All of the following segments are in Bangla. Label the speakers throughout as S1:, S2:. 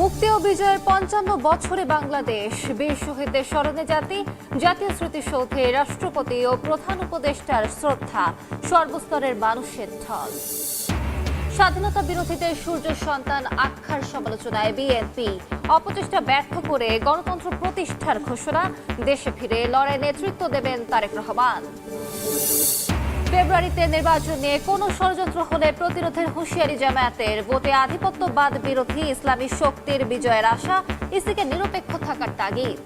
S1: মুক্তি ও বিজয়ের ৫৫ বছরে বাংলাদেশ, বীর শহীদদের স্মরণে জাতীয় স্মৃতিসৌধে রাষ্ট্রপতি ও প্রধান উপদেষ্টার শ্রদ্ধা, সর্বস্তরের মানুষের ঢল। স্বাধীনতা বিরোধীদের সূর্য সন্তান আখ্যার সমালোচনায় বিএনপি, অপচেষ্টা ব্যর্থ করে গণতন্ত্র প্রতিষ্ঠার ঘোষণা, দেশে ফিরে লড়াই নেতৃত্ব দেবেন তারেক রহমান। ফেব্রুয়ারিতে নির্বাচন নিয়ে কোনো ষড়যন্ত্র হলে প্রতিরোধের হুঁশিয়ারি জামায়াতের, ভোটে আধিপত্যবাদ বিরোধী ইসলামী শক্তির বিজয়ের আশা, ইসিকে নিরপেক্ষ থাকার তাগিদ।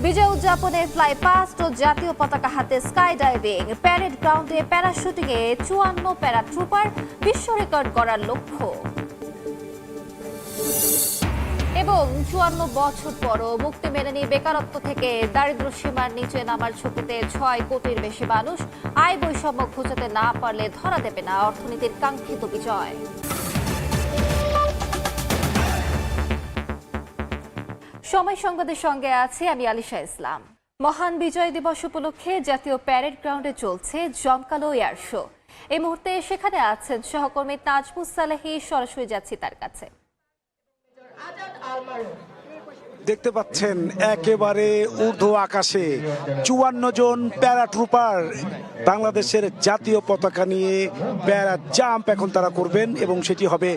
S1: বিজয় উদযাপনে ফ্লাই পাস্ট ও জাতীয় পতাকা হাতে স্কাই ডাইভিং, প্যারেড গ্রাউন্ডে প্যারাশুটিংয়ে ৫৪ প্যারাট্রুপার, বিশ্ব রেকর্ড করার লক্ষ্য। এবং ৫৪ বছর পরও মুক্তি মেলেনি বেকারত্ব থেকে, দারিদ্র সীমার নিচে নামার ঝুঁকিতে ৬ কোটির বেশি মানুষ, আয় বৈষম্য ঘোচাতে না পারলে ধরা দেবে না অর্থনীতির কাঙ্ক্ষিত বিজয়। সময় সংবাদের সঙ্গে আছি আমি আলিশা ইসলাম। মহান বিজয় দিবস উপলক্ষে জাতীয় প্যারেড গ্রাউন্ডে চলছে জমকালো এয়ার শো। এই মুহূর্তে সেখানে আছেন সহকর্মী তাজমুস সালেহী, সরাসরি যাচ্ছি তার কাছে।
S2: দেখতে পাচ্ছেন একেবারে ঊর্ধ্ব আকাশে ৫৪ জন প্যারাট্রুপার বাংলাদেশের জাতীয় পতাকা নিয়ে প্যারা জাম্প এখন তারা করবেন এবং সেটি হবে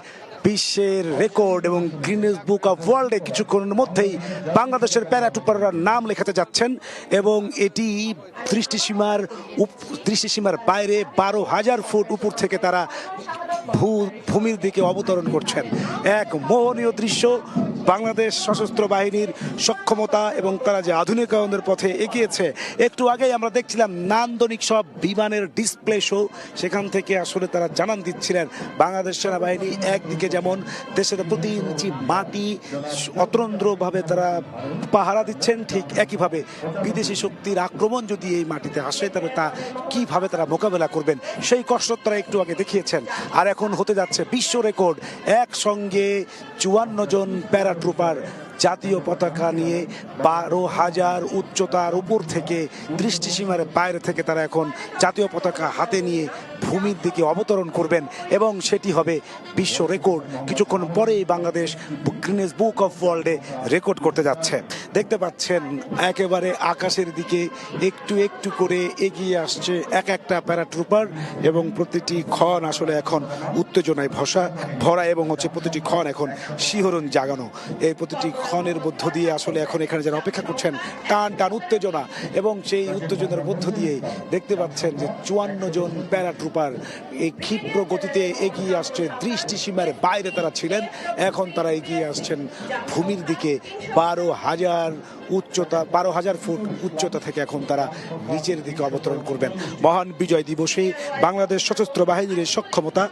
S2: বিশ্বের রেকর্ড এবং গিনেস বুক অফ ওয়ার্ল্ডে কিছুক্ষণের মধ্যেই বাংলাদেশের প্যারাট্রুপাররা নাম লেখাতে যাচ্ছেন এবং এটি দৃষ্টিসীমার বাইরে ১২,০০০ ফুট উপর থেকে তারা ভূমির দিকে অবতরণ করছেন। এক মোহনীয় দৃশ্য। বাংলাদেশ সশস্ত্র বাহিনীর সক্ষমতা এবং তারা যে আধুনিকায়নের পথে এগিয়েছে। একটু আগেই আমরা দেখছিলাম নান্দনিক সব বিমানের ডিসপ্লে শো, সেখান থেকে আসলে তারা জানান দিচ্ছিলেন বাংলাদেশ সেনাবাহিনী একদিকে যেমন দেশের প্রতি ইঞ্চি মাটি অতন্দ্রভাবে তারা পাহারা দিচ্ছেন, ঠিক একইভাবে বিদেশি শক্তির আক্রমণ যদি এই মাটিতে আসে তবে তা কিভাবে তারা মোকাবেলা করবেন সেই কসরত তারা একটু আগে দেখিয়েছেন। আর এখন হতে যাচ্ছে বিশ্ব রেকর্ড, একসঙ্গে ৫৪ জন প্যারাট্রুপার জাতীয় পতাকা নিয়ে ১২,০০০ উচ্চতার উপর থেকে দৃষ্টিসীমার বাইরে থেকে তারা এখন জাতীয় পতাকা হাতে নিয়ে ভূমির দিকে অবতরণ করবেন এবং সেটি হবে বিশ্ব রেকর্ড। কিছুক্ষণ পরেই বাংলাদেশ গিনেস বুক অফ ওয়ার্ল্ডে রেকর্ড করতে যাচ্ছে। দেখতে পাচ্ছেন একেবারে আকাশের দিকে একটু একটু করে এগিয়ে আসছে এক একটা প্যারাট্রুপার এবং প্রতিটি ক্ষণ আসলে এখন উত্তেজনায় ভরা এবং প্রতিটি ক্ষণ এখন শিহরণ জাগানো। এই প্রতিটি ক্ষণের মধ্য দিয়ে আসলে এখন এখানে যারা অপেক্ষা করছেন টান টান উত্তেজনা এবং সেই উত্তেজনার মধ্য দিয়ে দেখতে পাচ্ছেন যে ৫৪ জন প্যারাট্রুপার এই ক্ষিপ্র গতিতে এগিয়ে আসছে। দৃষ্টিসীমার বাইরে তারা ছিলেন, এখন তারা এগিয়ে আসছেন ভূমির দিকে। ১২,০০০ ফুট উচ্চতা থেকে এখন তারা নিচের দিকে অবতরণ করবেন। মহান বিজয় দিবসে বাংলাদেশ সশস্ত্র বাহিনীর সক্ষমতা,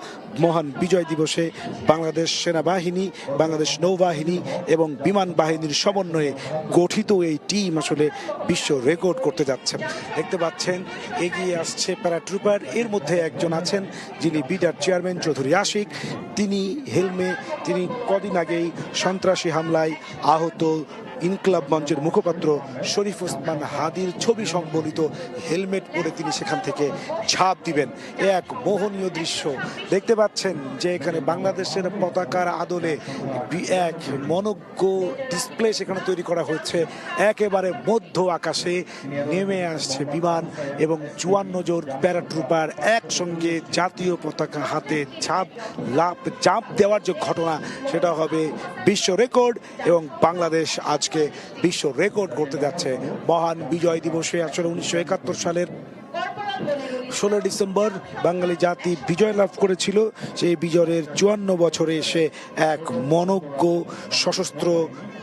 S2: মহান বিজয় দিবসে বাংলাদেশ সেনাবাহিনী, বাংলাদেশ নৌবাহিনী এবং বিমান বাহিনীর সমন্বয়ে গঠিত এই টিম আসলে বিশ্ব রেকর্ড করতে যাচ্ছে। দেখতে পাচ্ছেন এগিয়ে আসছে প্যারাট্রুপার। এর মধ্যে একজন আছেন যিনি বিডার চেয়ারম্যান চৌধুরী আশিক। তিনি কদিন আগেই সন্ত্রাসী হামলায় আহত ইনকলাব মঞ্চের মুখপাত্র শরীফ ওসমান হাদির ছবি সংবলিত হেলমেট পরে তিনি সেখান থেকে ঝাঁপ দিবেন। এক মোহনীয় দৃশ্য দেখতে পাচ্ছেন যে এখানে বাংলাদেশের পতাকার আদলে এক মনোজ্ঞ ডিসপ্লে সেখানে তৈরি করা হয়েছে। একেবারে মধ্য আকাশে নেমে আসছে বিমান এবং ৫৪ জন প্যারাট্রুপার একসঙ্গে জাতীয় পতাকা হাতে ঝাঁপ দেওয়ার যে ঘটনা সেটা হবে বিশ্ব রেকর্ড এবং বাংলাদেশ আজকে বিশ্ব রেকর্ড করতে যাচ্ছে। মহান বিজয় দিবসে আসলে ১৯৭১ সালের ১৬ ডিসেম্বর বাঙালি জাতি বিজয় লাভ করেছিল। সেই বিজয়ের ৫৪ বছরে এসে এক মনোজ্ঞ সশস্ত্র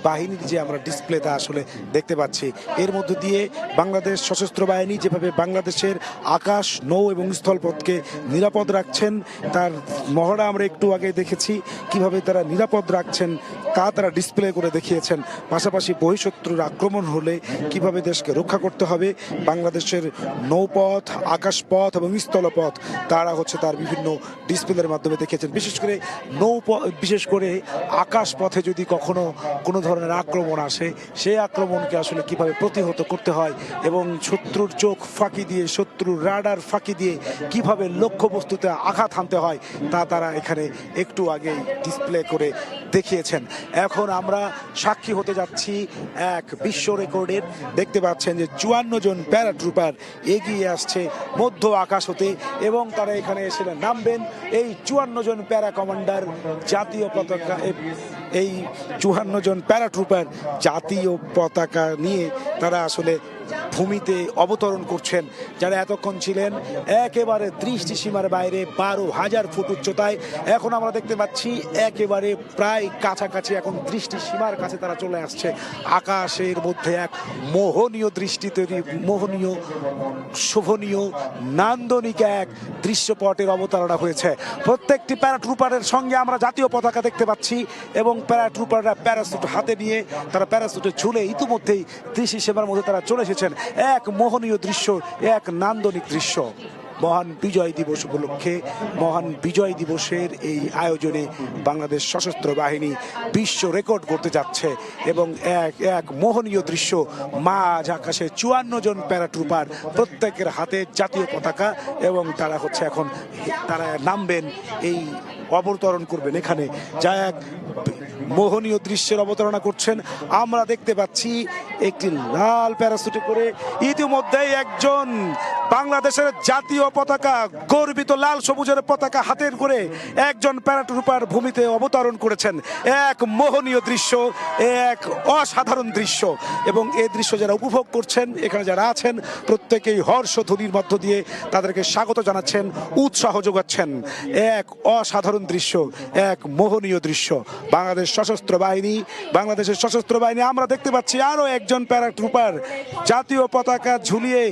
S2: বাহিনীর যে আমরা ডিসপ্লেটা আসলে দেখতে পাচ্ছি, এর মধ্য দিয়ে বাংলাদেশ সশস্ত্র বাহিনী যেভাবে বাংলাদেশের আকাশ, নৌ এবং স্থলপথকে নিরাপদ রাখছেন তার মহড়া আমরা একটু আগে দেখেছি। কিভাবে তারা নিরাপদ রাখছেন পতাকা তারা ডিসপ্লে করে দেখিয়েছেন। পাশাপাশি বহিঃশত্রুর আক্রমণ হলে কিভাবে দেশকে রক্ষা করতে হবে, বাংলাদেশের নৌপথ, আকাশপথ এবং স্থলপথ তারা তার বিভিন্ন ডিসপ্লের মাধ্যমে দেখিয়েছেন। বিশেষ করে আকাশপথে যদি কখনো কোনো ধরনের আক্রমণ আসে, সেই আক্রমণকে আসলে কিভাবে প্রতিহত করতে হয় এবং শত্রুর চোখ ফাঁকি দিয়ে, শত্রুর রাডার ফাঁকি দিয়ে কিভাবে লক্ষ্যবস্তুতে আঘাত হানতে হয় তা তারা এখানে একটু আগেই ডিসপ্লে করে দেখিয়েছেন। এখন আমরা সাক্ষী হতে যাচ্ছি এক বিশ্ব রেকর্ডের। দেখতে পাচ্ছেন যে 54 জন প্যারাট্রুপার এগিয়ে আসছে মধ্য আকাশ হতে এবং তারা এখানে এসে নামবেন। এই 54 জন প্যারা কমান্ডার জাতীয় পতাকা, এই 54 জন প্যারাট্রুপার জাতীয় পতাকা নিয়ে তারা আসলে ভূমিতে অবতরণ করছেন। যারা এতক্ষণ ছিলেন একেবারে দৃষ্টি সীমার বাইরে 12,000 ফুট উচ্চতায়, এখন আমরা দেখতে পাচ্ছি একেবারে প্রায় কাছাকাছি, এখন দৃষ্টি সীমার কাছে তারা চলে আসছে। আকাশের মধ্যে এক মোহনীয় দৃষ্টি তৈরি, মোহনীয়, শোভনীয়, নান্দনিক এক দৃশ্যপটের অবতারণা হয়েছে। প্রত্যেকটি প্যারাট্রুপারের সঙ্গে আমরা জাতীয় পতাকা দেখতে পাচ্ছি এবং প্যারাট্রুপাররা প্যারাসুট হাতে নিয়ে তারা প্যারাসুটে ঝুলে ইতিমধ্যেই দৃষ্টি সীমার মধ্যে তারা চলে এসেছেন। এক মোহনীয় দৃশ্য, এক নান্দনিক দৃশ্য। মহান বিজয় দিবস উপলক্ষে, মহান বিজয় দিবসের এই আয়োজনে বাংলাদেশ সশস্ত্র বাহিনী বিশ্ব রেকর্ড করতে যাচ্ছে এবং এক মোহনীয় দৃশ্য। মাঝ আকাশে 54 জন প্যারাট্রুপার, প্রত্যেকের হাতে জাতীয় পতাকা এবং তারা এখন তারা নামবেন, এই অবতরণ করবেন এখানে, যা এক মোহনীয় দৃশ্যের অবতারণা করছেন। আমরা দেখতে পাচ্ছি একটি লাল প্যারাসুটে করে ইতিমধ্যেই একজন বাংলাদেশের জাতীয় পতাকা, গর্বিত লাল সবুজের পতাকা হাতের করে একজন প্যারাট্রুপার ভূমিতে অবতরণ করেছেন। এক মোহনীয় দৃশ্য, এক অসাধারণ দৃশ্য এবং এই দৃশ্য যারা উপভোগ করছেন, এখানে যারা আছেন, প্রত্যেকেই হর্ষধ্বনির মধ্য দিয়ে তাদেরকে স্বাগত জানাচ্ছেন, উৎসাহ যোগাচ্ছেন। এক অসাধারণ দৃশ্য, এক মোহনীয় দৃশ্য। বাংলাদেশের সশস্ত্র বাহিনী আমরা দেখতে পাচ্ছি আরো একজন প্যারাট্রুপার জাতীয় পতাকা ঝুলিয়ে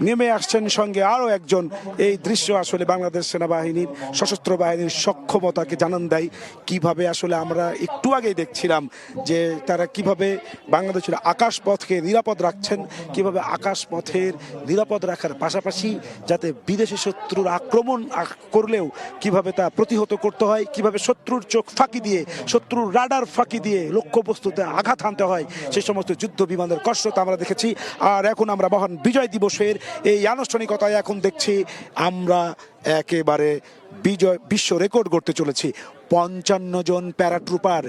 S2: নেমে আসছেন, সঙ্গে আরো একজন। এই দৃশ্য আসলে বাংলাদেশ সেনাবাহিনীর, সশস্ত্র বাহিনীর সক্ষমতাকে জানান দেয়। কিভাবে আসলে আমরা একটু আগেই দেখছিলাম যে তারা কিভাবে বাংলাদেশের আকাশপথকে নিরাপদ রাখছেন, কিভাবে আকাশপথের নিরাপদ রাখার পাশাপাশি যাতে বিদেশি শত্রুর আক্রমণ করলেও কিভাবে তা প্রতিহত করতে হয়, কিভাবে শত্রুর চোখ ফাঁকি দিয়ে, শত্রুর রাডার ফাঁকি দিয়ে লক্ষ্যবস্তুতে আঘাত হানতে হয়, সেই সমস্ত যুদ্ধ বিমানের কসরত আমরা দেখেছি। আর এখন আমরা মহান বিজয় দিবসের এই আনুষ্ঠানিকতায় এখন দেখছি আমরা একেবারে বিশ্ব রেকর্ড করতে চলেছি। 55 জন প্যারাট্রুপার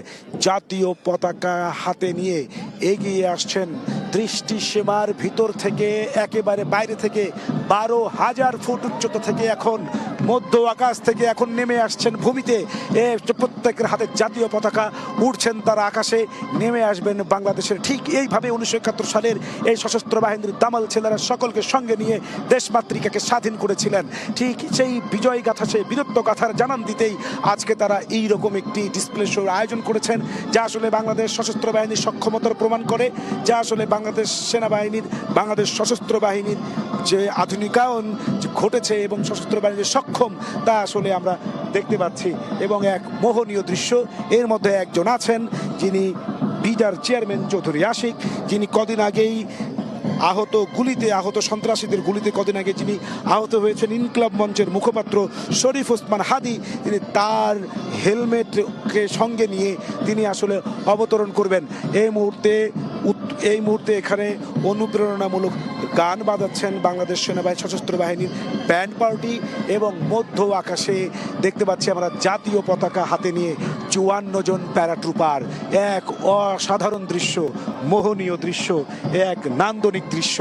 S2: জাতীয় পতাকা হাতে নিয়ে এগিয়ে আসছেন দৃষ্টি সীমার ভিতর থেকে, একেবারে বাইরে থেকে 12,000 ফুট উচ্চতা থেকে এখন মধ্য আকাশ থেকে এখন নেমে আসছেন ভূমিতে। প্রত্যেকের হাতে জাতীয় পতাকা, উড়ছেন তারা আকাশে, নেমে আসবেন বাংলাদেশের। ঠিক এইভাবে 1971 সালের এই সশস্ত্র বাহিনীর দামাল ছেলেরা সকলকে সঙ্গে নিয়ে দেশমাতৃকাকে স্বাধীন করেছিলেন। ঠিক সেই বিজয় গাথা, সেই বীরত্ব গাথার জানান দিতেই আজকে তারা এইরকম একটি ডিসপ্লে শোর আয়োজন করেছেন, যা আসলে বাংলাদেশ সশস্ত্র বাহিনীর সক্ষমতার প্রমাণ করে, যা আসলে বাংলাদেশ সেনাবাহিনীর, বাংলাদেশ সশস্ত্র বাহিনীর যে আধুনিকায়ন ঘটেছে এবং সশস্ত্র বাহিনীর সক্ষম তা আসলে আমরা দেখতে পাচ্ছি। এবং এক মোহনীয় দৃশ্য, এর মধ্যে একজন আছেন যিনি বিডার চেয়ারম্যান চৌধুরী আশিক, যিনি কদিন আগেই আহত সন্ত্রাসীদের গুলিতে কদিন আগে যিনি আহত হয়েছেন, ইনকলাব মঞ্চের মুখপাত্র শরীফ ওসমান হাদি, তিনি তার হেলমেটকে সঙ্গে নিয়ে তিনি আসলে অবতরণ করবেন। এই মুহূর্তে এখানে অনুপ্রেরণামূলক গান বাজাচ্ছেন বাংলাদেশ সেনাবাহিনী, সশস্ত্র বাহিনীর ব্যান্ড পার্টি এবং মধ্য আকাশে দেখতে পাচ্ছি আমরা জাতীয় পতাকা হাতে নিয়ে 54 জন প্যারাট্রুপার। এক অসাধারণ দৃশ্য, মোহনীয় দৃশ্য, এক নান্দনিক দৃশ্য।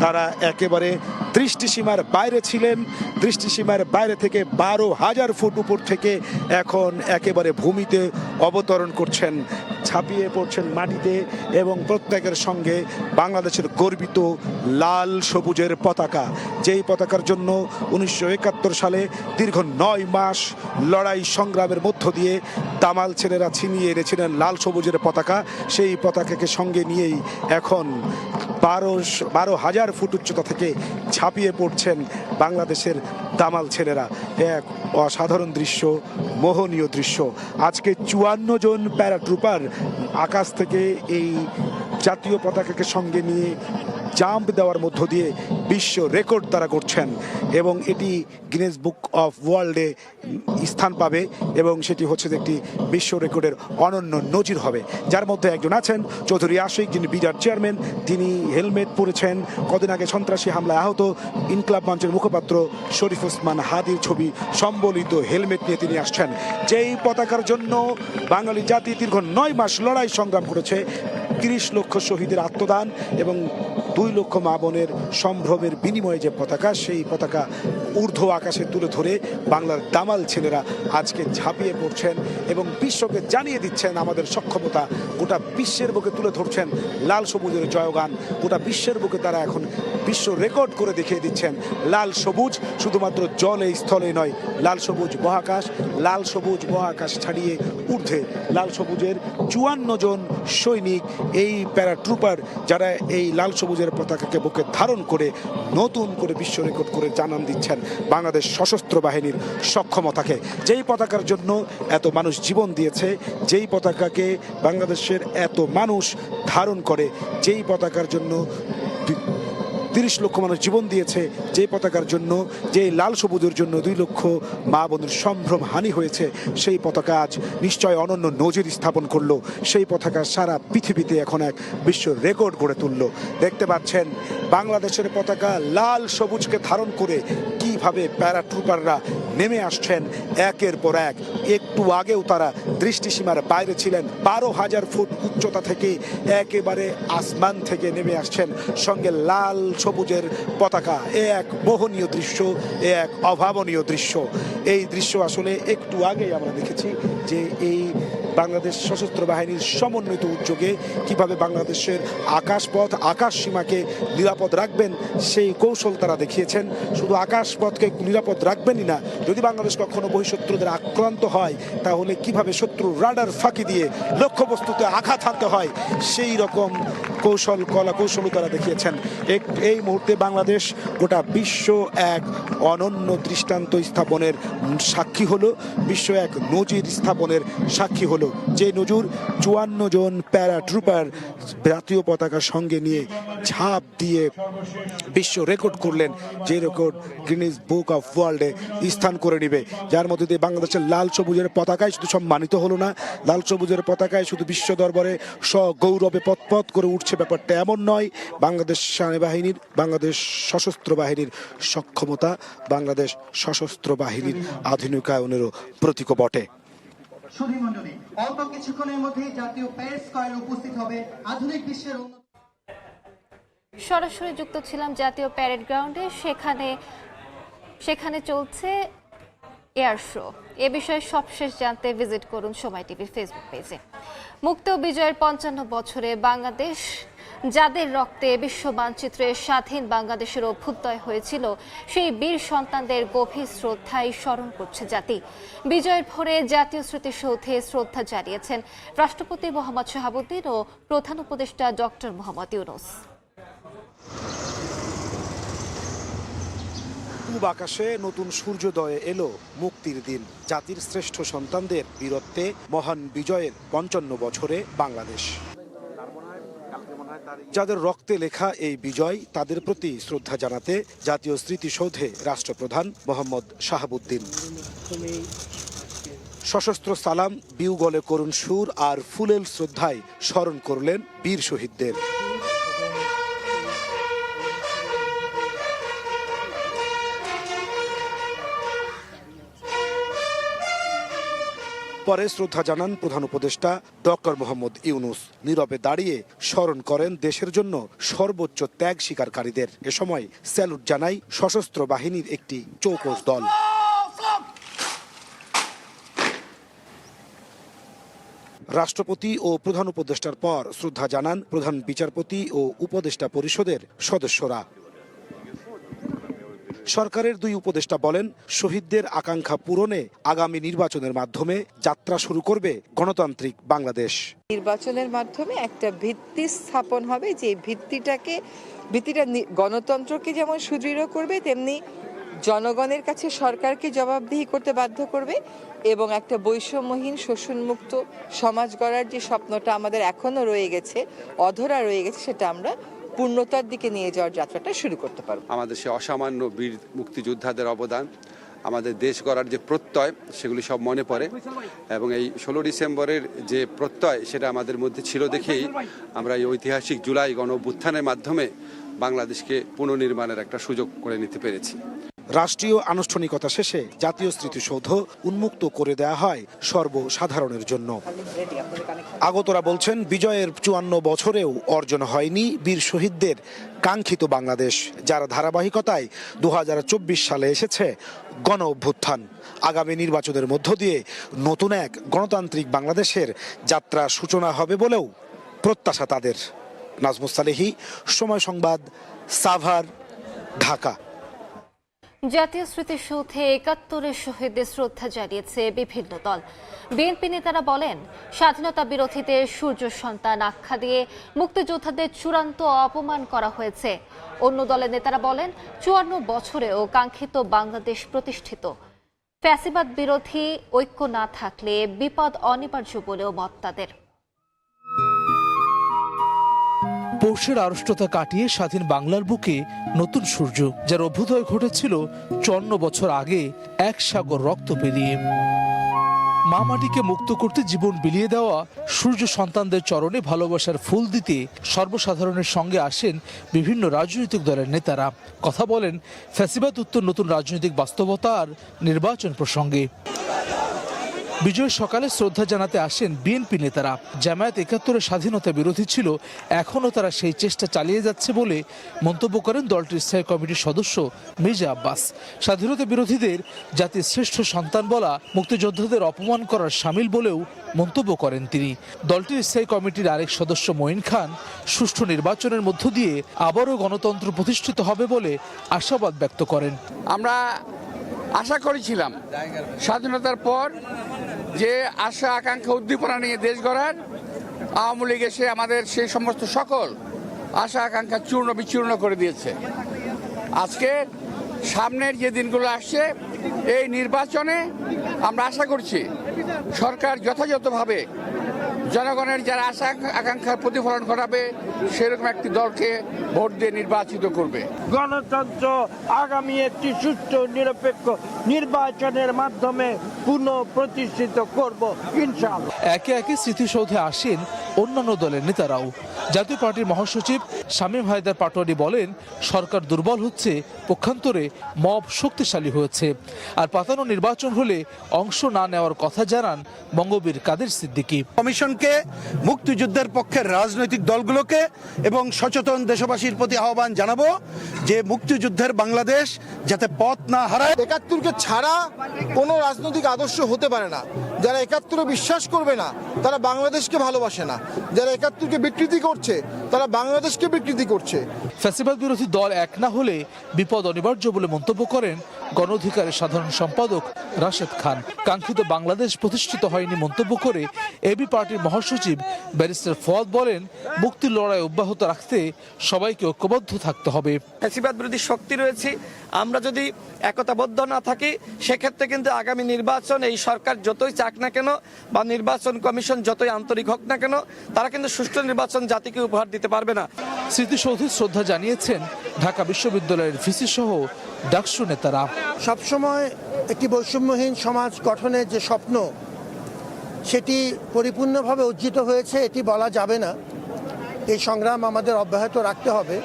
S2: তারা একেবারে দৃষ্টিসীমার বাইরে ছিলেন, দৃষ্টিসীমার বাইরে থেকে 12,000 ফুট উপর থেকে এখন একেবারে ভূমিতে অবতরণ করছেন, ছাপিয়ে পড়ছেন মাটিতে এবং প্রত্যেকের সঙ্গে বাংলাদেশের গর্বিত লাল সবুজের পতাকা, যেই পতাকার জন্য 1971 সালে দীর্ঘ 9 মাস লড়াই সংগ্রামের মধ্য দিয়ে দামাল ছেলেরা ছিনিয়ে এনেছিলেন লাল সবুজের পতাকা। সেই পতাকাকে সঙ্গে নিয়েই এখন 12,000 ফুট উচ্চতা থেকে ছাপিয়ে পড়ছেন বাংলাদেশের দামাল ছেলেরা। এক অসাধারণ দৃশ্য, মোহনীয় দৃশ্য। আজকে 54 জন প্যারাট্রুপার আকাশ থেকে এই জাতীয় পতাকাকে সঙ্গে নিয়ে জাম্প দেওয়ার মধ্য দিয়ে বিশ্ব রেকর্ড তারা করছেন এবং এটি গিনেস বুক অফ ওয়ার্ল্ডে স্থান পাবে এবং সেটি হচ্ছে যে একটি বিশ্ব রেকর্ডের অনন্য নজির হবে, যার মধ্যে একজন আছেন চৌধুরী আশিক, যিনি বিডার চেয়ারম্যান। তিনি হেলমেট পরেছেন। কদিন আগে সন্ত্রাসী হামলায় আহত ইনকলাব মঞ্চের মুখপাত্র শরীফ ওসমান হাদির ছবি সম্বলিত হেলমেট নিয়ে তিনি আসছেন। যেই পতাকার জন্য বাঙালি জাতি দীর্ঘ 9 মাস লড়াই সংগ্রাম করেছে, 30 লক্ষ শহীদের আত্মদান এবং 2 লক্ষ মা বোনের সম্ভ্রমের বিনিময়ে যে পতাকা, সেই পতাকা ঊর্ধ্ব আকাশে তুলে ধরে বাংলার দামাল ছেলেরা আজকে ঝাঁপিয়ে পড়ছেন এবং বিশ্বকে জানিয়ে দিচ্ছেন আমাদের সক্ষমতা। গোটা বিশ্বের বুকে তুলে ধরছেন লাল সবুজের জয়গান। গোটা বিশ্বের বুকে তারা এখন বিশ্ব রেকর্ড করে দেখিয়ে দিচ্ছেন লাল সবুজ শুধুমাত্র জলে স্থলে নয়, লাল সবুজ মহাকাশ, লাল সবুজ মহাকাশ ছাড়িয়ে ঊর্ধ্বে লাল সবুজের 54 জন সৈনিক, এই প্যারাট্রুপার, যারা এই লাল সবুজের পতাকাকে বুকে ধারণ করে নতুন করে বিশ্ব রেকর্ড করে জানান দিচ্ছেন বাংলাদেশ সশস্ত্র বাহিনীর সক্ষমতাকে। যেই পতাকার জন্য এত মানুষ জীবন দিয়েছে, যেই পতাকাকে বাংলাদেশের এত মানুষ ধারণ করে, যেই পতাকার জন্য 30 লক্ষ মানুষ জীবন দিয়েছে, যে পতাকার জন্য, যে লাল সবুজের জন্য 2 লক্ষ মা বোনের সম্ভ্রম হানি হয়েছে, সেই পতাকা আজ নিশ্চয় অনন্য নজির স্থাপন করলো। সেই পতাকা সারা পৃথিবীতে এখন এক বিশ্ব রেকর্ড গড়ে তুললো। দেখতে পাচ্ছেন বাংলাদেশের পতাকা লাল সবুজকে ধারণ করে কিভাবে প্যারাট্রুপাররা নেমে আসছেন একের পর এক। একটু আগেও তারা দৃষ্টিসীমার বাইরে ছিলেন। 12,000 ফুট উচ্চতা থেকে একেবারে আসমান থেকে নেমে আসছেন সঙ্গে লাল সবুজের পতাকা। এ এক মোহনীয় দৃশ্য, এ এক অভাবনীয় দৃশ্য। এই দৃশ্য আসলে একটু আগেই আমরা দেখেছি যে এই বাংলাদেশ সশস্ত্র বাহিনীর সমন্বিত উদ্যোগে কিভাবে বাংলাদেশের আকাশপথ, আকাশ সীমাকে নিরাপদ রাখবেন সেই কৌশল তারা দেখিয়েছেন। শুধু আকাশপথকে নিরাপদ রাখবেনই না, যদি বাংলাদেশ কখনো বহিঃশত্রুদের আক্রান্ত হয় তাহলে কিভাবে শত্রু রাডার ফাঁকি দিয়ে লক্ষ্যবস্তুতে আঘাত হানতে হয় সেই রকম কলা কৌশলও তারা দেখিয়েছেন। এই মুহূর্তে বাংলাদেশ গোটা বিশ্ব এক অনন্য দৃষ্টান্ত স্থাপনের সাক্ষী হলো, বিশ্ব এক নজির স্থাপনের সাক্ষী হলো। যে নজির 54 জন প্যারাট্রুপার জাতীয় পতাকার সঙ্গে নিয়ে ঝাঁপ দিয়ে বিশ্ব রেকর্ড করলেন, যে রেকর্ড গিনেস বুক অফ ওয়ার্ল্ডে স্থান করে নেবে। যার মধ্যে দিয়ে বাংলাদেশের লাল সবুজের পতাকায় শুধু সম্মানিত হলো না, লাল সবুজের পতাকায় শুধু বিশ্ব দরবারে সগৌরবে পথ করে উঠছে ব্যাপারটা এমন নয়। বাংলাদেশ সেনাবাহিনীর, বাংলাদেশ সশস্ত্র বাহিনীর সক্ষমতা, বাংলাদেশ সশস্ত্র বাহিনীর আধুনিকায়নেরও প্রতীক বটে।
S3: সুধীমণ্ডলী, অল্প কিছুক্ষণের মধ্যেই জাতীয় প্যারেড স্কয়ারে উপস্থিত হবে আধুনিক বিশ্বের
S1: সরাসরি যুক্ত ছিলাম জাতীয় প্যারেড গ্রাউন্ডে। সেখানে চলছে এয়ার শো। এ বিষয়ে সবশেষ জানতে ভিজিট করুন সময় টিভির ফেসবুক পেজে। মুক্ত বিজয়ের 55 বছরে বাংলাদেশ, যাদের রক্তে বিশ্ব মানচিত্রে স্বাধীন বাংলাদেশের অভ্যুদয় হয়েছিল, সেই বীর সন্তানদের গভীর শ্রদ্ধায় স্মরণ করছে জাতি। বিজয়ের ভোরে জাতীয় স্মৃতিসৌধে শ্রদ্ধা জানিয়েছেন রাষ্ট্রপতি মোহাম্মদ শাহাবুদ্দিন ও প্রধান উপদেষ্টা ডক্টর মোহাম্মদ ইউনূস।
S2: পূব আকাশে নতুন সূর্যোদয়ে এলো মুক্তির দিন। জাতির শ্রেষ্ঠ সন্তানদের বীরত্বে মহান বিজয়ের 55 বছরে বাংলাদেশ। যাদের রক্তে লেখা এই বিজয়, তাদের প্রতি শ্রদ্ধা জানাতে জাতীয় স্মৃতিসৌধে রাষ্ট্রপ্রধান মোহাম্মদ শাহাবুদ্দিন। সশস্ত্র সালাম, বিউগলে করুণ সুর আর ফুলেল শ্রদ্ধায় স্মরণ করলেন বীর শহীদদের। পরে শ্রদ্ধা জানান প্রধান উপদেষ্টা ডক্টর মোহাম্মদ ইউনূস। নীরবে দাঁড়িয়ে স্মরণ করেন দেশের জন্য সর্বোচ্চ ত্যাগ স্বীকারকারীদের। এ সময় স্যালুট জানায় সশস্ত্র বাহিনীর একটি চৌকস দল। রাষ্ট্রপতি ও প্রধান উপদেষ্টার পর শ্রদ্ধা জানান প্রধান বিচারপতি ও উপদেষ্টা পরিষদের সদস্যরা। সরকারের 2 উপদেষ্টা বলেন, শহীদদের আকাঙ্ক্ষা পূরণে আগামী নির্বাচনের মাধ্যমে যাত্রা শুরু করবে গণতান্ত্রিক বাংলাদেশ।
S4: নির্বাচনের মাধ্যমে একটা ভিত্তি স্থাপন হবে, যে ভিত্তিটা গণতন্ত্রকে যেমন সুদৃঢ় করবে, তেমনি জনগণের কাছে সরকারকে জবাবদিহি করতে বাধ্য করবে এবং একটা বৈষম্যহীন শোষণমুক্ত সমাজ গড়ার যে স্বপ্নটা আমাদের এখনো রয়ে গেছে, অধরা রয়ে গেছে, সেটা আমরা পূর্ণতার দিকে নিয়ে যাওয়ার যাত্রাটা শুরু করতে পারবো।
S5: আমাদের সে অসামান্য বীর মুক্তিযোদ্ধাদের অবদান, আমাদের দেশ গড়ার যে প্রত্যয়, সেগুলি সব মনে পড়ে এবং এই 16 ডিসেম্বরের যে প্রত্যয় সেটা আমাদের মধ্যে ছিল দেখেই আমরা এই ঐতিহাসিক জুলাই গণ অভ্যুত্থানের মাধ্যমে বাংলাদেশকে পুনর্নির্মাণের একটা সুযোগ করে নিতে পেরেছি।
S2: রাষ্ট্রীয় আনুষ্ঠানিকতা শেষে জাতীয় স্মৃতিসৌধ উন্মুক্ত করে দেওয়া হয় সর্বসাধারণের জন্য। আগতরা বলছেন, বিজয়ের 54 বছরেও অর্জন হয়নি বীর শহীদদের কাঙ্ক্ষিত বাংলাদেশ, যার ধারাবাহিকতায় 2024 সালে এসেছে গণ অভ্যুত্থান। আগামী নির্বাচনের মধ্য দিয়ে নতুন এক গণতান্ত্রিক বাংলাদেশের যাত্রা সূচনা হবে বলেও প্রত্যাশা তাদের। নাজমুস সালেহী, সময় সংবাদ, সাভার, ঢাকা।
S1: জাতীয় স্মৃতিসৌধে 71 শহীদদের শ্রদ্ধা জানিয়েছে বিভিন্ন দল। বিএনপি নেতারা বলেন, স্বাধীনতা বিরোধীদের সূর্য সন্তান আখ্যা দিয়ে মুক্তিযোদ্ধাদের চূড়ান্ত অপমান করা হয়েছে। অন্য দলের নেতারা বলেন, 54 বছরেও কাঙ্ক্ষিত বাংলাদেশ প্রতিষ্ঠিত। ফ্যাসিবাদ বিরোধী ঐক্য না থাকলে বিপদ অনিবার্য বলেও মত তাদের।
S6: পৌষের আড়ষ্টতা কাটিয়ে স্বাধীন বাংলার বুকে নতুন সূর্য, যার অভ্যুদয় ঘটেছিল 54 বছর আগে এক সাগর রক্ত পেরিয়ে। মা মাটিকে মুক্ত করতে জীবন বিলিয়ে দেওয়া সূর্য সন্তানদের চরণে ভালোবাসার ফুল দিতে সর্বসাধারণের সঙ্গে আসেন বিভিন্ন রাজনৈতিক দলের নেতারা। কথা বলেন ফ্যাসিবাদ উত্তর নতুন রাজনৈতিক বাস্তবতা আর নির্বাচন প্রসঙ্গে। বিজয় সকালে শ্রদ্ধা জানাতে আসেন বিএনপি নেতারা। জামায়াত 71-এর স্বাধীনতা বিরোধী ছিল, এখনও তারা সেই চেষ্টা চালিয়ে যাচ্ছে বলে মন্তব্য করেন দলটির স্থায়ী কমিটির সদস্য মির্জা আব্বাস। স্বাধীনতা বিরোধীদের জাতির শ্রেষ্ঠ সন্তান বলা মুক্তিযোদ্ধাদের অপমান করার শামিল বলেও মন্তব্য করেন তিনি। দলটির স্থায়ী কমিটির আরেক সদস্য মঈন খান সুষ্ঠু নির্বাচনের মধ্য দিয়ে আবারও গণতন্ত্র প্রতিষ্ঠিত হবে বলে আশাবাদ ব্যক্ত করেন।
S7: আমরা আশা করেছিলাম স্বাধীনতার পর যে আশা আকাঙ্ক্ষা উদ্দীপনা নিয়ে দেশ গড়ার, আওয়ামী লীগ এসে আমাদের সেই সমস্ত সকল আশা আকাঙ্ক্ষা চূর্ণ বিচূর্ণ করে দিয়েছে। আজকে সামনের যে দিনগুলো আসছে, এই নির্বাচনে আমরা আশা করছি সরকার যথাযথভাবে জনগণের যারা আশা আকাঙ্ক্ষার প্রতিফলন ঘটাবে সেরকম একটি দলকে ভোট দিয়ে নির্বাচিত করবে।
S8: গণতন্ত্র আগামী একটি সুষ্ঠু নিরপেক্ষ নির্বাচনের মাধ্যমে পুনঃ প্রতিষ্ঠিত করব ইনশাআল্লাহ।
S6: একে একে স্মৃতিসৌধে আসেন অন্যান্য দলের নেতারাও। জাতীয় পার্টির মহাসচিব শামীম হায়দার পাটোয়ারি বলেন, সরকার দুর্বল হচ্ছে, পক্ষান্তরে মব শক্তিশালী হয়েছে। আর পাতানো নির্বাচন হলে অংশ না নেওয়ার কথা জানান বঙ্গবীর কাদের সিদ্দিকী।
S9: কমিশনকে, মুক্তিযুদ্ধের পক্ষের রাজনৈতিক দলগুলোকে এবং সচেতন দেশবাসীর প্রতি আহ্বান জানাবো যে মুক্তিযুদ্ধের বাংলাদেশ যাতে পথ না হারায়।
S10: 71কে ছাড়া কোনো রাজনৈতিক আদর্শ হতে পারে না। যারা 71-এ বিশ্বাস করবে না তারা বাংলাদেশকে ভালোবাসে না। যারা 71কে বিকৃতি করছে তারা বাংলাদেশকে বিকৃতি করছে।
S6: ফ্যাসিবাদ বিরোধী দল এক না হলে বিপদ অনিবার্য বলে মন্তব্য করেন গণ অধিকারের সাধারণ সম্পাদক রাশেদ খান। কাঙ্ক্ষিত বাংলাদেশ প্রতিষ্ঠিত হয়নি মন্তব্য করে এবি পার্টির মহাসচিব ব্যারিস্টার ফওয়াদ বলেন, মুক্তির লড়াই অব্যাহত রাখতে সবাইকে ঐক্যবদ্ধ থাকতে হবে।
S11: ফ্যাসিবাদ বিরোধী শক্তি রয়েছে, আমরা যদি একতাবদ্ধ না থাকি সেক্ষেত্রে কিন্তু আগামী নির্বাচন এই সরকার যতই চাক না কেন বা নির্বাচন কমিশন যতই আন্তরিক হোক না কেন, তারা কিন্তু সুষ্ঠু নির্বাচন জাতিকে উপহার দিতে পারবে না।
S6: স্মৃতিসৌধে শ্রদ্ধা জানিয়েছেন ঢাকা বিশ্ববিদ্যালয়ের ভিসি সহ ডাকসু নেতারা।
S10: সবসময় একটি বৈষম্যহীন সমাজ গঠনের যে স্বপ্ন, সেটি পরিপূর্ণভাবে অর্জিত হয়েছে এটি বলা যাবে না। এই সংগ্রাম আমাদের অব্যাহত রাখতে হবে।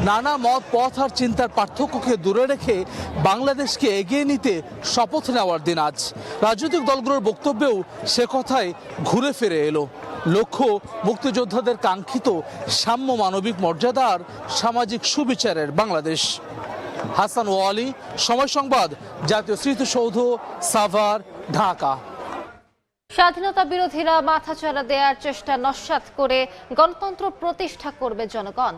S6: নানা মত, পথ আর চিন্তার পার্থক্যকে দূরে রেখে বাংলাদেশকে এগিয়ে নিতে শপথ নেওয়ার দিন আজ। রাজনৈতিক দলগুলোর বক্তব্যেও সে কথাই ঘুরে ফিরে এলো। লক্ষ্য মুক্তিযোদ্ধাদের কাঙ্ক্ষিত সাম্য, মানবিক মর্যাদা আর সামাজিক সুবিচারের বাংলাদেশ। হাসান ওয়ালি, সময় সংবাদ, জাতীয় স্মৃতিসৌধ, সাভার, ঢাকা।
S1: স্বাধীনতা বিরোধীরা মাথাচাড়া দেওয়ার চেষ্টা নস্যাৎ করে গণতন্ত্র প্রতিষ্ঠা করবে জনগণ।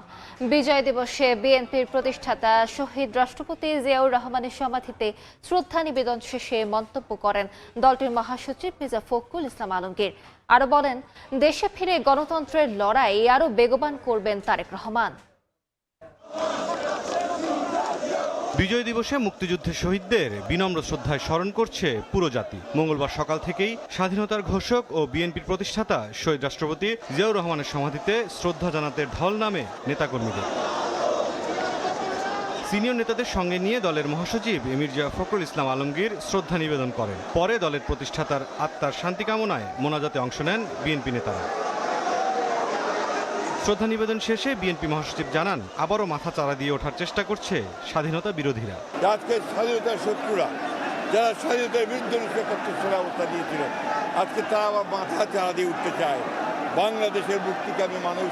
S1: বিজয় দিবসে বিএনপির প্রতিষ্ঠাতা শহীদ রাষ্ট্রপতি জিয়াউর রহমানের সমাধিতে শ্রদ্ধা নিবেদন শেষে মন্তব্য করেন দলটির মহাসচিব মির্জা ফখরুল ইসলাম আলমগীর। আরো বলেন, দেশে ফিরে গণতন্ত্রের লড়াই আরো বেগবান করবেন তারেক রহমান।
S12: বিজয় দিবসে মুক্তিযুদ্ধের শহীদদের বিনম্র শ্রদ্ধায় স্মরণ করছে পুরো জাতি। মঙ্গলবার সকাল থেকেই স্বাধীনতার ঘোষক ও বিএনপির প্রতিষ্ঠাতা শহীদ রাষ্ট্রপতি জিয়াউর রহমানের সমাধিতে শ্রদ্ধা জানাতে ঢল নামে নেতাকর্মীদের। সিনিয়র নেতাদের সঙ্গে নিয়ে দলের মহাসচিব মির্জা ফখরুল ইসলাম আলমগীর শ্রদ্ধা নিবেদন করেন। পরে দলের প্রতিষ্ঠাতার আত্মার শান্তি কামনায় মোনাজাতে অংশ নেন বিএনপি নেতারা। শ্রদ্ধা নিবেদন শেষে বিএনপি মহাসচিব জানান, আবারও মাথা চাড়া দিয়ে ওঠার চেষ্টা করছে স্বাধীনতা বিরোধীরা।
S13: আজকে স্বাধীনতার শত্রুরা যারা স্বাধীনতার বিরুদ্ধে 1971 অবস্থা দিয়েছিলেন, আজকে তারা আবার মাথা চাড়া দিয়ে উঠতে চায়। বাংলাদেশের মুক্তিকামী মানুষ,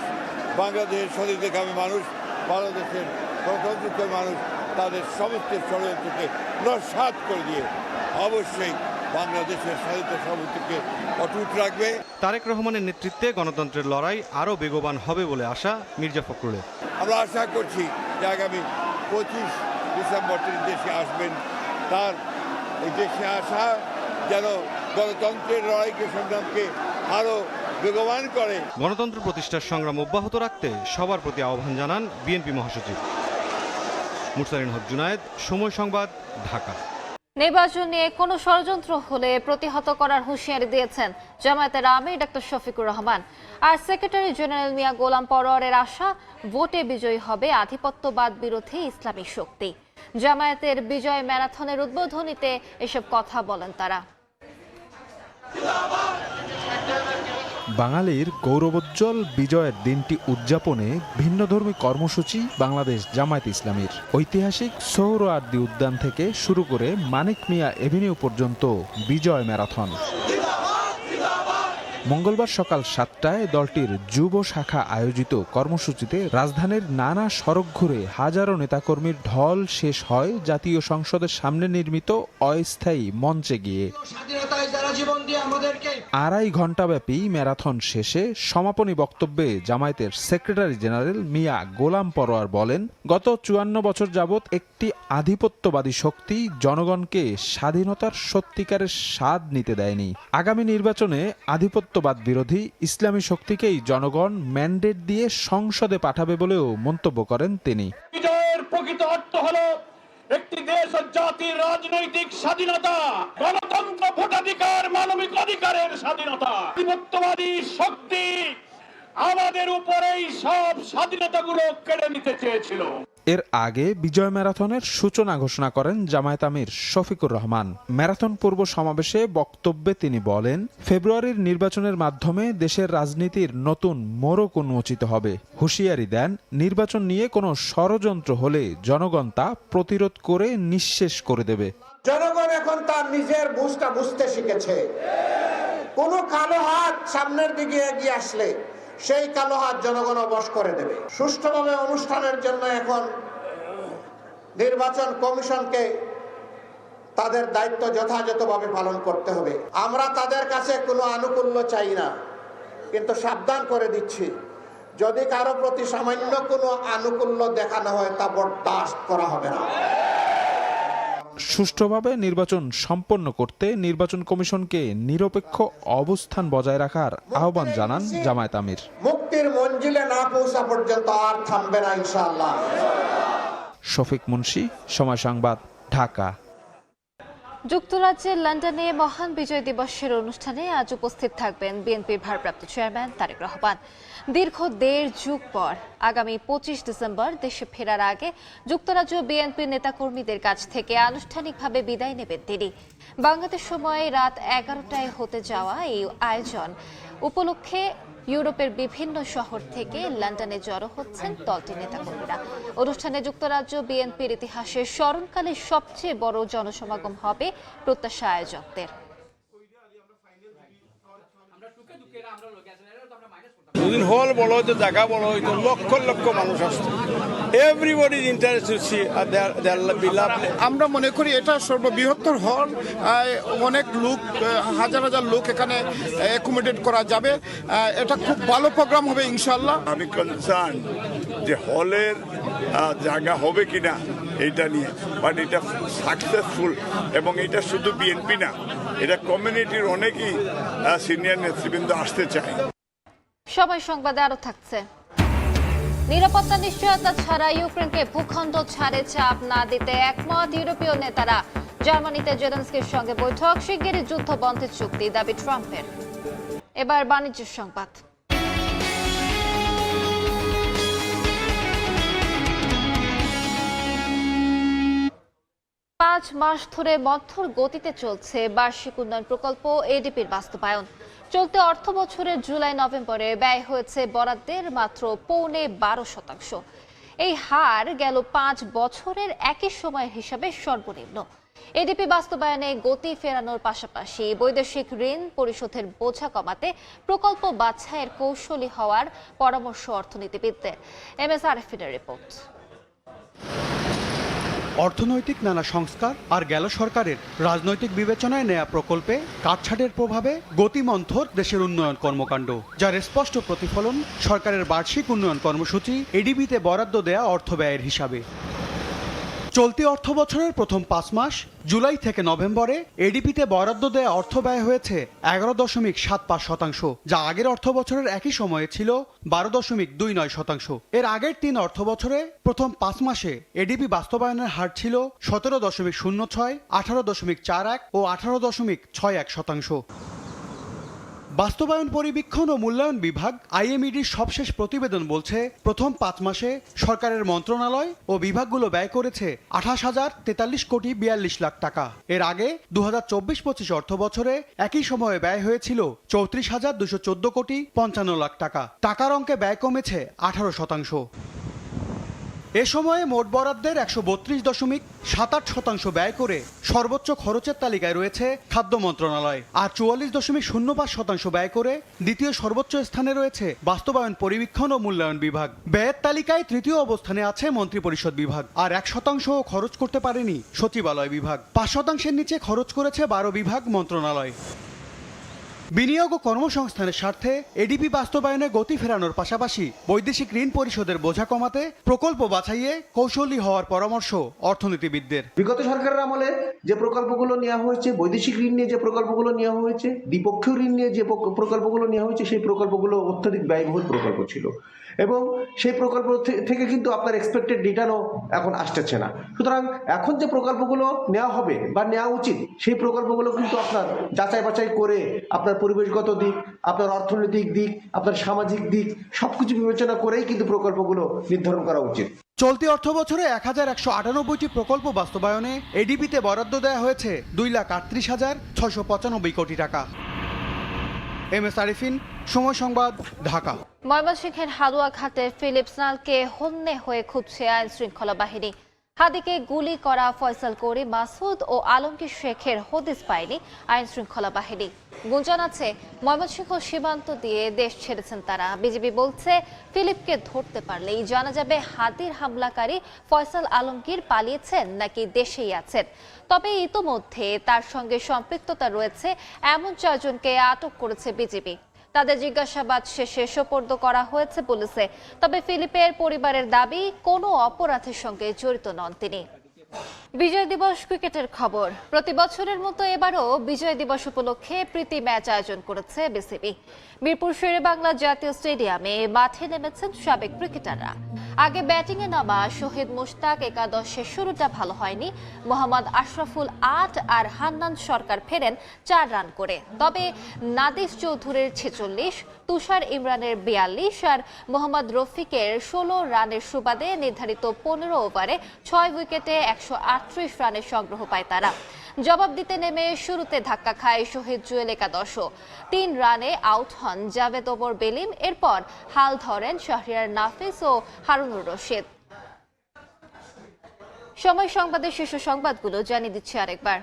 S13: বাংলাদেশের স্বাধীনতাকামী মানুষ, বাংলাদেশের গণতন্ত্রকামী মানুষ তাদের সমস্ত ষড়যন্ত্রকে নস্যাৎ করে দিয়ে অবশ্যই বাংলাদেশের স্বাধীনতা সার্বভৌমত্বকে অটুট রাখবে।
S12: তারেক রহমানের নেতৃত্বে গণতন্ত্রের লড়াই আরও বেগবান হবে বলে আশা মির্জা ফখরুলের।
S13: আমরা আশা করছি যে আগামী 25 ডিসেম্বর তিনি দেশে আসবেন। তার এই দেশে আসা যেন গণতন্ত্রের লড়াইকে সংগ্রামকে আরও বেগবান করে।
S12: গণতন্ত্র প্রতিষ্ঠার সংগ্রাম অব্যাহত রাখতে সবার প্রতি আহ্বান জানান বিএনপি মহাসচিব। মুরসালিন হক জুনায়েদ, সময় সংবাদ, ঢাকা।
S1: নির্বাচন নিয়ে কোনো ষড়যন্ত্র হলে প্রতিহত করার হুঁশিয়ারি দিয়েছেন জামায়াতের আমির ডক্টর শফিকুর রহমান। আর সেক্রেটারি জেনারেল মিয়া গোলাম পরোয়ারের আশা, ভোটে বিজয়ী হবে আধিপত্যবাদ বিরোধী ইসলামী শক্তি। জামায়াতের বিজয় ম্যারাথনের উদ্বোধনীতে এসব কথা বলেন তারা।
S14: বাঙালির গৌরবোজ্জ্বল বিজয়ের দিনটি উদযাপনে ভিন্নধর্মী কর্মসূচি বাংলাদেশ জামায়াত ইসলামীর। ঐতিহাসিক সোহরাওয়ার্দী উদ্যান থেকে শুরু করে মানিক মিয়া এভিনিউ পর্যন্ত বিজয় ম্যারাথন। মঙ্গলবার সকাল 7টায় দলটির যুব শাখা আয়োজিত কর্মসূচিতে রাজধানীর নানা সড়ক ঘুরে হাজারো নেতাকর্মীর ঢল শেষ হয় জাতীয় সংসদের সামনে নির্মিত অস্থায়ী মঞ্চে গিয়ে। 2.5 ঘণ্টাব্যাপী ম্যারাথন শেষে সমাপনী বক্তব্যে জামায়াতের সেক্রেটারি জেনারেল মিয়া গোলাম পরোয়ার বলেন, গত 54 বছর যাবৎ একটি আধিপত্যবাদী শক্তি জনগণকে স্বাধীনতার সত্যিকারের স্বাদ নিতে দেয়নি। আগামী নির্বাচনে আধিপত্যবাদ বিরোধী ইসলামী শক্তিকেই জনগণ ম্যান্ডেট দিয়ে সংসদে পাঠাবে বলেও মন্তব্য করেন তিনি।
S8: বিজয়ের প্রকৃত অর্থ হলো একটি দেশ ও জাতির রাজনৈতিক স্বাধীনতা, গণতন্ত্র, ভোটাধিকার, মানবিক অধিকারের স্বাধীনতা। আধিপত্যবাদী শক্তি আমাদের উপরেই সব স্বাধীনতাগুলো কেড়ে নিতে চেয়েছিল।
S14: এর আগে বিজয় ম্যারাথনের সূচনা ঘোষণা করেন জামায়াত আমির শফিকুর রহমান। ম্যারাথন পূর্ব সমাবেশে বক্তব্যে তিনি বলেন, ফেব্রুয়ারির নির্বাচনের মাধ্যমে দেশের রাজনীতির নতুন মোড়ক উন্মোচিত হবে। হুঁশিয়ারি দেন, নির্বাচন নিয়ে কোনো ষড়যন্ত্র হলে জনগণ তা প্রতিরোধ করে নিঃশেষ করে দেবে।
S10: জনগণ এখন তার নিজের বুঝটা বুঝতে শিখেছে। কোনো কালো হাত সামনের দিকে এগিয়ে আসলে সেই কালো হাত জনগণ বশ করে দেবে। সুষ্ঠুভাবে অনুষ্ঠানের জন্য এখন নির্বাচন কমিশনকে তাদের দায়িত্ব যথাযথভাবে পালন করতে হবে। আমরা তাদের কাছে কোনো আনুকূল্য চাই না, কিন্তু সাবধান করে দিচ্ছি, যদি কারো প্রতি সামান্য কোনো আনুকূল্য দেখানো হয় তা বরদাস্ত করা হবে না।
S14: সুষ্ঠুভাবে নির্বাচন সম্পন্ন করতে নির্বাচন কমিশনকে নিরপেক্ষ অবস্থান বজায় রাখার আহ্বান জানান জামায়াত আমির।
S10: মুক্তির মঞ্জিলে না পৌঁছা পর্যন্ত আর থামবে না ইনশাআল্লাহ।
S14: শফিক মুন্সি, সময় সংবাদ, ঢাকা।
S1: যুক্তরাজ্যের লন্ডনে মহান বিজয় দিবসের অনুষ্ঠানে আজ উপস্থিত থাকবেন বিএনপির ভারপ্রাপ্ত চেয়ারম্যান তারেক রহমান। দীর্ঘ 1.5 যুগ পর আগামী 25 ডিসেম্বর দেশে ফেরার আগে যুক্তরাজ্য বিএনপির নেতাকর্মীদের কাছ থেকে আনুষ্ঠানিকভাবে বিদায় নেবেন তিনি। বাংলাদেশ সময় রাত 11টায় হতে যাওয়া এই আয়োজন উপলক্ষে ইউরোপের বিভিন্ন শহর থেকে লন্ডনে জড়ো হচ্ছেন দলটির নেতাকর্মীরা। অনুষ্ঠানে যুক্তরাজ্য বিএনপির ইতিহাসে স্মরণকালে সবচেয়ে বড় জনসমাগম হবে প্রত্যাশা আয়োজকদের।
S8: হল বলো, জায়গা বলো, লক্ষ লক্ষ মানুষ আসছে। Everybody is interested to see their lovely. আমরা মনে করি এটা সর্ববৃহত্তর হল, অনেক লোক, হাজার হাজার লোক এখানে অ্যাকোমোডেট করা যাবে। এটা খুব ভালো প্রোগ্রাম হবে ইনশাআল্লাহ।
S13: আমি কনসার্ন যে হলের জায়গা হবে কিনা এটা নিয়ে, বাট এটা সাকসেসফুল, এবং এটা শুধু বিএনপি না, এটা কমিউনিটির অনেকেই সিনিয়র নেতৃবৃন্দ আসতে চায়।
S1: সময় সংবাদে আরো থাকছে। নিরাপত্তা নিশ্চয়তা ছাড়া ইউক্রেনকে ভূখণ্ড ছাড়ে চাপ না দিতে একমত ইউরোপীয় নেতারা। জার্মানিতে জেলেনস্কির সঙ্গে বৈঠক, শিগগিরই যুদ্ধ বন্ধের চুক্তি দাবি ট্রাম্পের। এবার বাণিজ্য সংবাদ। 5 মাস ধরে মন্থর গতিতে চলছে বার্ষিক উন্নয়ন প্রকল্প এডিপির বাস্তবায়ন। চলতি অর্থ বছরের জুলাই-নভেম্বরে ব্যয় হয়েছে বরাদ্দের মাত্র 12.5%। এই হার গেল 5 বছরের একই সময়ের হিসাবে সর্বনিম্ন। এডিপি বাস্তবায়নে গতি ফেরানোর পাশাপাশি বৈদেশিক ঋণ পরিশোধের বোঝা কমাতে প্রকল্প বাছাইয়ের কৌশলী হওয়ার পরামর্শ অর্থনীতিবিদদের। MS আরিফিনের report.
S15: অর্থনৈতিক নানা সংস্কার আর গেল সরকারের রাজনৈতিক বিবেচনায় নেয়া প্রকল্পে কাটছাটের প্রভাবে গতিমন্থর দেশের উন্নয়ন কর্মকাণ্ড, যার স্পষ্ট প্রতিফলন সরকারের বার্ষিক উন্নয়ন কর্মসূচি এডিবিতে বরাদ্দ দেয়া অর্থ ব্যয়ের হিসাবে। চলতি অর্থ বছরের প্রথম 5 মাস জুলাই থেকে নভেম্বরে এডিপিতে বরাদ্দ দেয়া অর্থ ব্যয় হয়েছে 11.75%, যা আগের অর্থ বছরের একই সময়ে ছিল 12.29%। এর আগের 3 অর্থ বছরে প্রথম 5 মাসে এডিপি বাস্তবায়নের হার ছিল 17.06, 18.41 ও 18.61%। বাস্তবায়ন পরিবীক্ষণ ও মূল্যায়ন বিভাগ আইএমইডির সবশেষ প্রতিবেদন বলছে, প্রথম 5 মাসে সরকারের মন্ত্রণালয় ও বিভাগগুলো ব্যয় করেছে 28,043,42 লাখ টাকা। এর আগে 2024-25 অর্থ বছরে একই সময়ে ব্যয় হয়েছিল 34,214,55 লাখ টাকা। টাকার অঙ্কে ব্যয় কমেছে 18%। এ সময়ে মোট বরাদ্দের 132.78% ব্যয় করে সর্বোচ্চ খরচের তালিকায় রয়েছে খাদ্য মন্ত্রণালয়, আর 44.05% ব্যয় করে দ্বিতীয় সর্বোচ্চ স্থানে রয়েছে বাস্তবায়ন পরিবীক্ষণ ও মূল্যায়ন বিভাগ। ব্যয়ের তালিকায় তৃতীয় অবস্থানে আছে মন্ত্রিপরিষদ বিভাগ, আর 1% খরচ করতে পারেনি সচিবালয় বিভাগ। 5%-এর নিচে খরচ করেছে 12 বিভাগ মন্ত্রণালয়। বিনিয়োগ ও কর্মসংস্থানের স্বার্থে এডিপি বাস্তবায়নে গতি ফেরানোর পাশাপাশি বৈদেশিক ঋণ পরিশোধের বোঝা কমাতে প্রকল্প বাছাইয়ে কৌশলী হওয়ার পরামর্শ অর্থনীতিবিদদের।
S16: বিগত সরকারের আমলে যে প্রকল্পগুলো নেওয়া হয়েছে, বৈদেশিক ঋণ নিয়ে যে প্রকল্পগুলো নেওয়া হয়েছে, দ্বিপক্ষীয় ঋণ নিয়ে যে প্রকল্পগুলো নেওয়া হয়েছে, সেই প্রকল্পগুলো অত্যধিক ব্যয়বহুল প্রকল্প ছিল এবং সেই প্রকল্প থেকে কিন্তু আপনার এক্সপেক্টেড রিটার্নও এখন আসতেছে না। সুতরাং এখন যে প্রকল্পগুলো নেওয়া হবে বা নেওয়া উচিত, সেই প্রকল্পগুলো কিন্তু আপনার যাচাই বাছাই করে আপনার পরিবেশগত দিক, আপনার অর্থনৈতিক দিক, আপনার সামাজিক দিক সবকিছু বিবেচনা করেই কিন্তু প্রকল্পগুলো নির্ধারণ করা উচিত।
S15: চলতি অর্থ বছরে 1198টি প্রকল্প বাস্তবায়নে এডিপিতে বরাদ্দ দেওয়া হয়েছে 2,38,695 কোটি টাকা। MS আরিফিন, সময় সংবাদ, ঢাকা।
S1: ময়মনসিংহের হালুয়াঘাটে ফিলিপস নালকে হন্যে হয়ে খুঁজছে আইন শৃঙ্খলা বাহিনী। হাদিকে গুলি করা ফয়সাল করিম, মাসুদ ও আলমগীর শেখের হদিস পায়নি আইন শৃঙ্খলা বাহিনী। গুঞ্জন আছে ময়মনসিংহ সীমান্ত দিয়ে দেশ ছেড়েছেন তারা। বিজিবি বলছে, ফিলিপকে ধরতে পারলেই জানা যাবে হাদির হামলাকারী ফয়সাল আলমগীর পালিয়েছেন নাকি দেশেই আছেন। তবে ইতোমধ্যে তার সঙ্গে সম্পৃক্ততা রয়েছে এমন 4 জনকে আটক করেছে বিজিবি। তাদের জিজ্ঞাসাবাদ শেষে সোপর্দ করা হয়েছে পুলিশে। তবে ফিলিপের পরিবারের দাবি, কোনো অপরাধের সঙ্গে জড়িত নন তিনি। বিজয় দিবস ক্রিকেটের খবর। প্রতি বছরের মতো এবারও বিজয় দিবস উপলক্ষে প্রীতি ম্যাচ আয়োজন করেছে বিসিবি। মিরপুর শেরেবাংলা জাতীয় স্টেডিয়ামে মাঠে নেমেছেন সাবেক ক্রিকেটাররা। আগে ব্যাটিংয়ে নামা শহীদ মুশতাক একাদশের শুরুটা ভালো হয়নি। মোহাম্মদ আশরাফুল 8 আর হান্নান সরকার ফেরেন 4 রান করে। তবে নাদিস চৌধুরীর 46, তুষার ইমরানের 42 আর মোহাম্মদ রফিকের 16 রানের সুবাদে নির্ধারিত 15 ওভারে 6 উইকেটে 138 রানের সংগ্রহ পায় তারা। জবাব দিতে নেমে শুরুতে ধাক্কা খায় শহীদ জুয়েল একাদশও। 3 রানে আউট হন জাভেদ ওমর বেলিম। এরপর হাল ধরেন শাহরিয়ার নাফিস ও হারুনুর রশিদ। সময় সংবাদের শীর্ষ সংবাদগুলো জানিয়ে দিচ্ছি আরেকবার।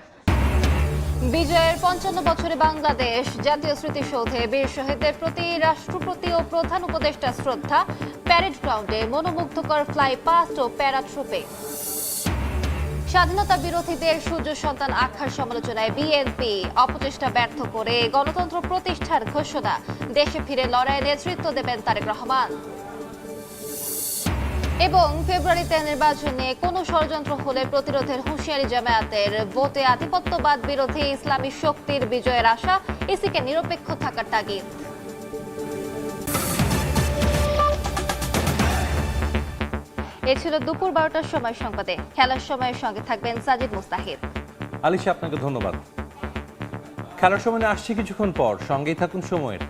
S1: বিজয়ের 55 বছরে বাংলাদেশ। জাতীয় স্মৃতিসৌধে বীর শহীদদের প্রতি রাষ্ট্রপতি ও প্রধান উপদেষ্টা শ্রদ্ধা। প্যারেড গ্রাউন্ডে মনোমুগ্ধকর ফ্লাই পাস্ট ও প্যারাট্রুপে। স্বাধীনতা বিরোধীদের সূর্য সন্তান আখ্যার সমালোচনায় বিএনপি। অপচেষ্টা ব্যর্থ করে গণতন্ত্র প্রতিষ্ঠার ঘোষণা। দেশে ফিরে লড়াইয়ে নেতৃত্ব দেবেন তারেক রহমান। এবং ফেব্রুয়ারিতে নির্বাচনে কোনো ষড়যন্ত্র হলে প্রতিরোধের হুঁশিয়ারি জামায়াতের। ভোটে আধিপত্যবাদ বিরোধী ইসলামী শক্তির বিজয়ের আশা। ইসিকে নিরপেক্ষ থাকার তাগিদ। এ ছিল দুপুর 12টার সময় সংবাদে। খেলার সময়ের সঙ্গে থাকবেন সাজিদ মুস্তাহির।
S17: আলিশা, আপনাকে ধন্যবাদ। খেলার সময় আসছে কিছুক্ষণ পর, সঙ্গেই থাকুন সময়ের।